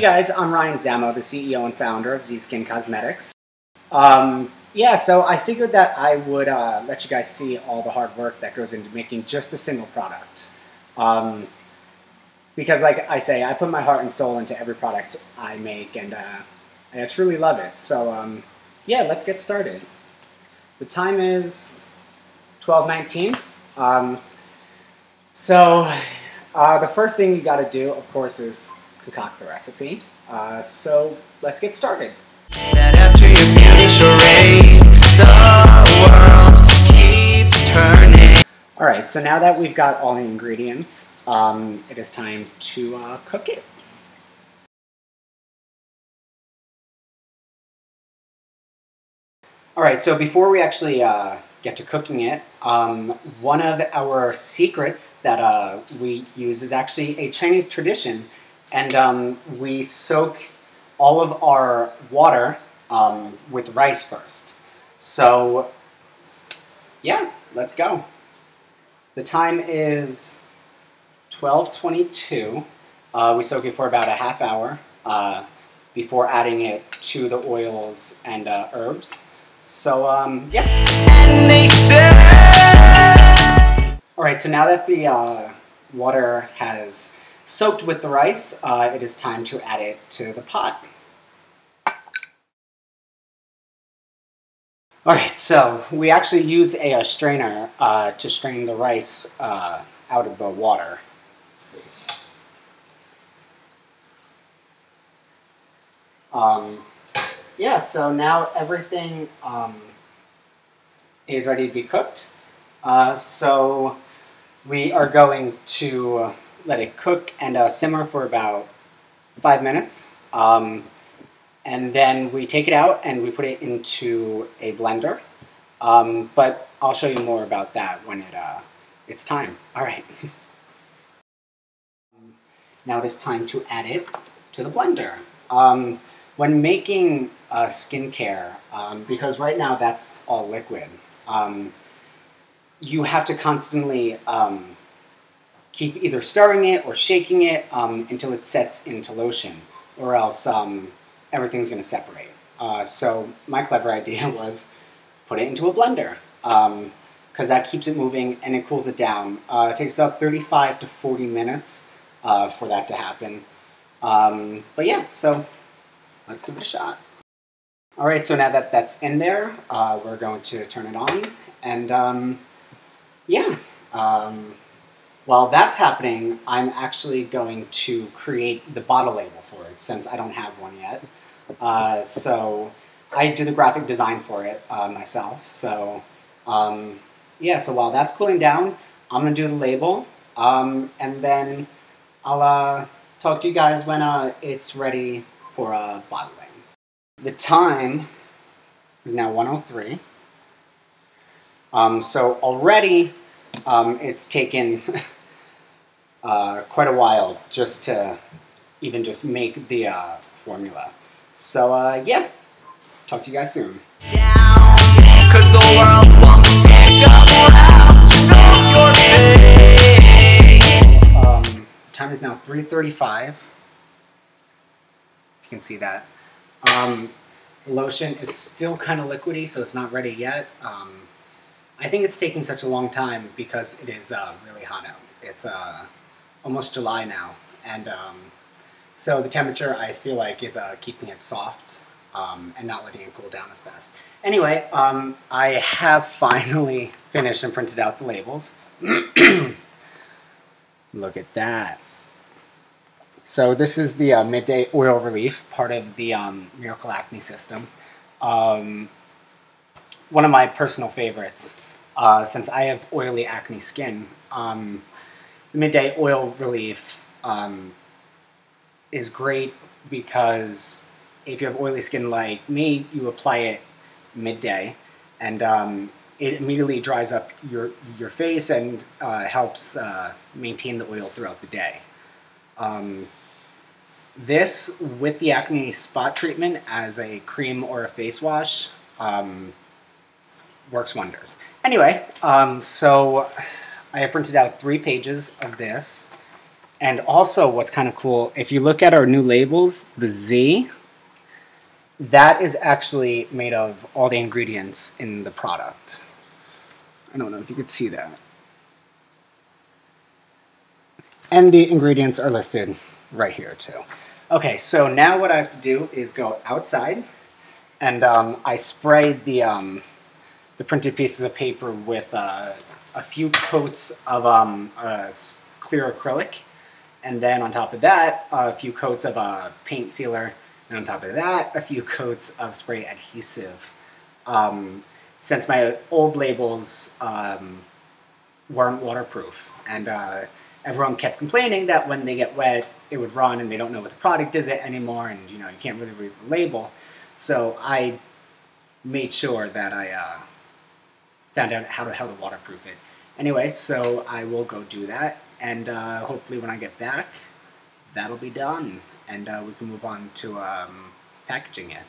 guys, I'm Ryan Zamo, the CEO and founder of Z-Skin Cosmetics. Yeah, so I figured that I would let you guys see all the hard work that goes into making just a single product. Because like I say, I put my heart and soul into every product I make, and I truly love it. So yeah, let's get started. The time is 12:19. The first thing you gotta do, of course, is concoct the recipe. So let's get started. That after your beauty charade, the world keeps turning. Alright, so now that we've got all the ingredients, it is time to cook it. Alright, so before we actually get to cooking it, one of our secrets that we use is actually a Chinese tradition, and we soak all of our water with rice first. So yeah, let's go. The time is 12:22. We soak it for about a half hour before adding it to the oils and herbs. So yeah. And they say, Alright, so now that the water has soaked with the rice, it is time to add it to the pot. Alright, so we actually use a strainer to strain the rice out of the water. Let's see. Yeah, so now everything is ready to be cooked. So we are going to let it cook and simmer for about 5 minutes. And then we take it out and we put it into a blender. But I'll show you more about that when it's time. All right. Now it is time to add it to the blender. When making skincare, because right now that's all liquid, you have to constantly keep either stirring it or shaking it until it sets into lotion, or else everything's going to separate. So my clever idea was put it into a blender, because that keeps it moving and it cools it down. It takes about 35 to 40 minutes for that to happen. But yeah, so let's give it a shot. Alright, so now that that's in there, we're going to turn it on, and yeah. While that's happening, I'm actually going to create the bottle label for it, since I don't have one yet. So I do the graphic design for it myself. So yeah, so while that's cooling down, I'm going to do the label, and then I'll talk to you guys when it's ready for bottling. The time is now 1:03. So already it's taken quite a while just to even just make the formula. So yeah, talk to you guys soon. down, 'cause the world won't stick around to know your face. Time is now 3:35. You can see that. Lotion is still kind of liquidy, so it's not ready yet. I think it's taking such a long time because it is really hot out. It's almost July now, and so the temperature, I feel like, is keeping it soft and not letting it cool down as fast. Anyway, I have finally finished and printed out the labels. Look at that. So this is the Midday Oil Relief, part of the Miracle Acne System. One of my personal favorites, since I have oily acne skin. The Midday Oil Relief is great because if you have oily skin like me, you apply it midday, and it immediately dries up your face and helps maintain the oil throughout the day. This, with the acne spot treatment as a cream or a face wash, works wonders. Anyway, so I have printed out 3 pages of this, And also what's kind of cool, if you look at our new labels, the Z, that is actually made of all the ingredients in the product. I don't know if you could see that. And the ingredients are listed right here too. Okay, so now what I have to do is go outside, and I sprayed the printed pieces of paper with a few coats of clear acrylic, and then on top of that, a few coats of paint sealer, and on top of that, a few coats of spray adhesive. Since my old labels weren't waterproof, and everyone kept complaining that when they get wet, it would run, and they don't know what the product is anymore, and you can't really read the label. So I made sure that I found out how to waterproof it. Anyway, so I will go do that, and hopefully when I get back, that'll be done, and we can move on to packaging it.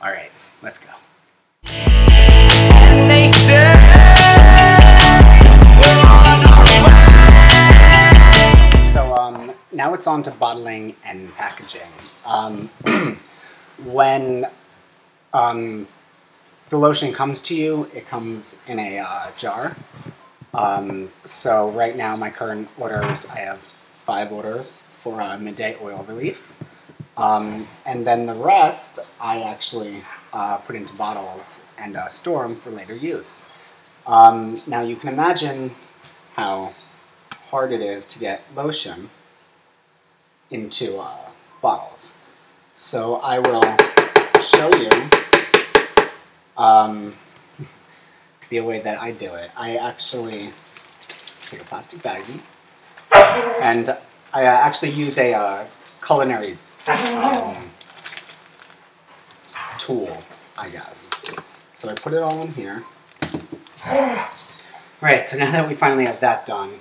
All right, let's go. And they say we're on our way. So now it's on to bottling and packaging. When the lotion comes to you, it comes in a jar. So right now my current orders, I have 5 orders for Midday Oil Relief. And then the rest I actually put into bottles and store them for later use. Now you can imagine how hard it is to get lotion into bottles. So I will show you the way that I do it. I actually take a plastic baggie, and I actually use a culinary tool, I guess. So I put it all in here. Right, so now that we finally have that done,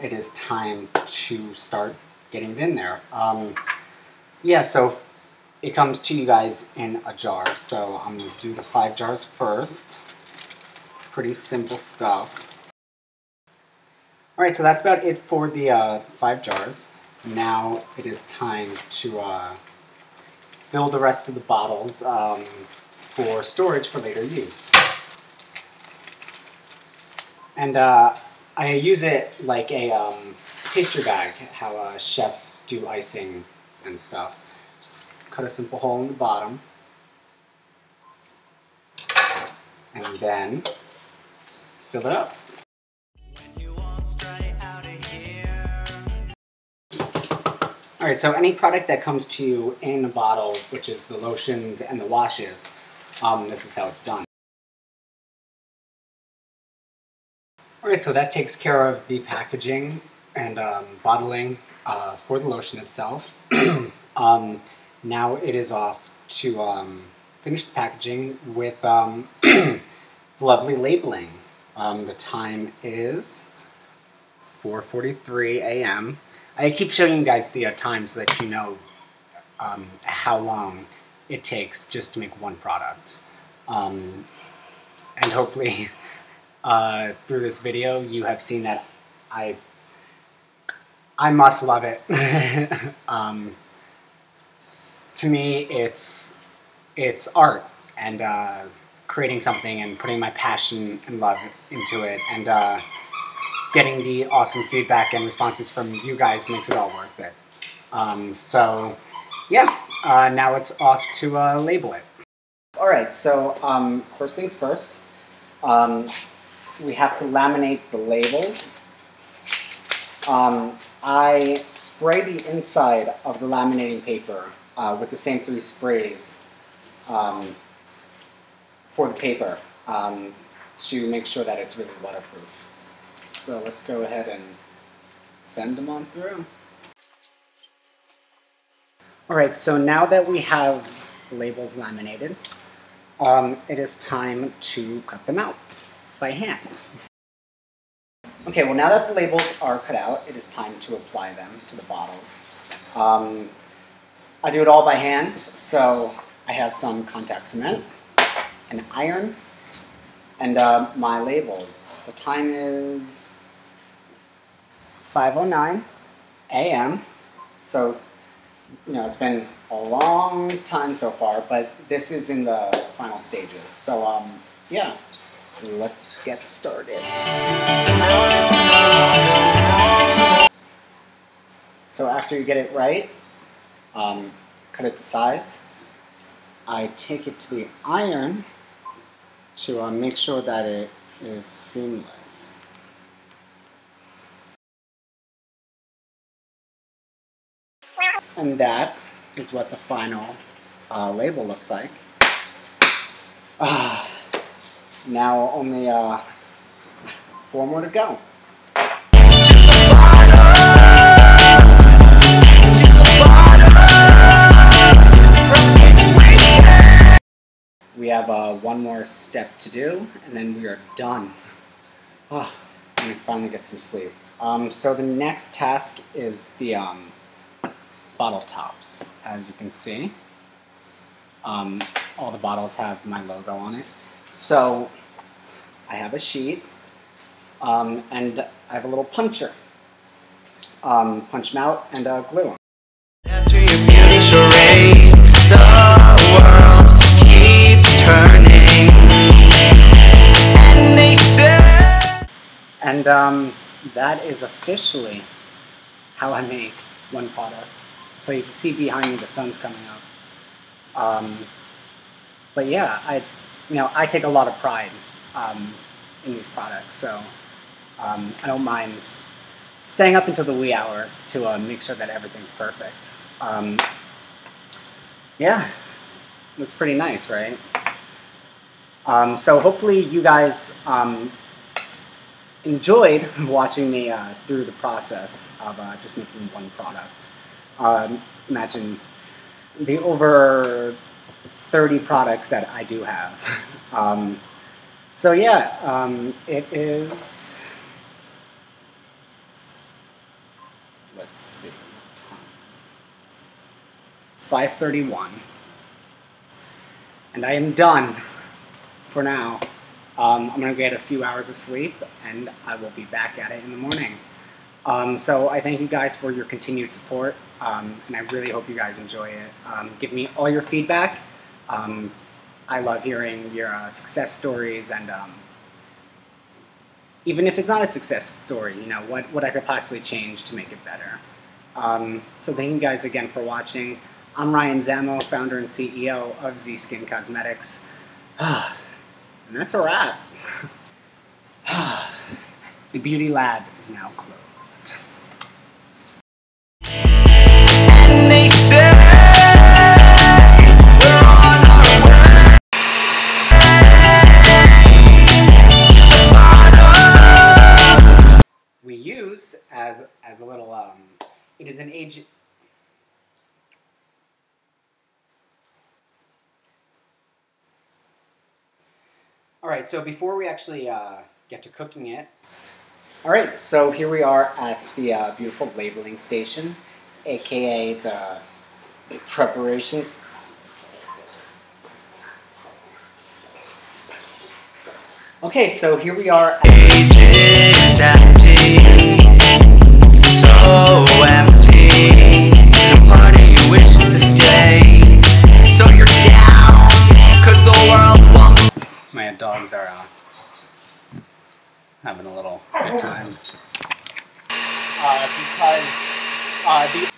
it is time to start getting it in there. Yeah, so it comes to you guys in a jar. So I'm going to do the 5 jars first. Pretty simple stuff. Alright, so that's about it for the 5 jars. Now it is time to fill the rest of the bottles for storage for later use. And I use it like a pastry bag, how chefs do icing and stuff. Just cut a simple hole in the bottom, and then fill it up. Alright, so any product that comes to you in a bottle, which is the lotions and the washes, this is how it's done. Alright, so that takes care of the packaging and bottling for the lotion itself. Now it is off to finish the packaging with the lovely labeling. The time is 4:43 a.m. I keep showing you guys the time so that you know how long it takes just to make one product. And hopefully through this video you have seen that I must love it. To me, it's art, and creating something and putting my passion and love into it, and getting the awesome feedback and responses from you guys makes it all worth it. So yeah, now it's off to label it. Alright, so first things first, we have to laminate the labels. I spray the inside of the laminating paper with the same 3 sprays for the paper to make sure that it's really waterproof. So let's go ahead and send them on through. Alright, so now that we have the labels laminated, it is time to cut them out by hand. Okay, well now that the labels are cut out, it is time to apply them to the bottles. I do it all by hand, so I have some contact cement, an iron, and my labels. The time is 5:09, a.m. So, you know, it's been a long time so far, but this is in the final stages. So, yeah, let's get started. So after you get it right, cut it to size. I take it to the iron to make sure that it is seamless. And that is what the final label looks like. Now only 4 more to go. We have one more step to do, and then we are done. I can finally get some sleep. So the next task is the bottle tops. As you can see, all the bottles have my logo on it. So I have a sheet, and I have a little puncher. Punch them out and glue them. After your beauty charade, the world keeps turning, and they say. And that is officially how I make one product. So you can see behind me the sun's coming up. But yeah, I take a lot of pride in these products, so I don't mind staying up until the wee hours to make sure that everything's perfect. Yeah, looks pretty nice, right? So hopefully you guys enjoyed watching me through the process of just making one product. Imagine the over 30 products that I do have. So yeah, it is, let's see, 5:31, and I am done for now. I'm gonna get a few hours of sleep, and I will be back at it in the morning. So I thank you guys for your continued support, and I really hope you guys enjoy it. Give me all your feedback. I love hearing your success stories, and even if it's not a success story, you know, what I could possibly change to make it better. So thank you guys again for watching. I'm Ryan Zamo, founder and CEO of Z Skin Cosmetics. And that's a wrap. The beauty lab is now closed. And they say we're on our way to the bottom. We use as a little it is an age. All right, so before we actually get to cooking it, all right, so here we are at the beautiful labeling station, aka the preparations. Okay, so here we are. Page is empty, so empty. The party wishes to stay, so you're down, 'cause the world won't. My dogs are having a little good time. Because the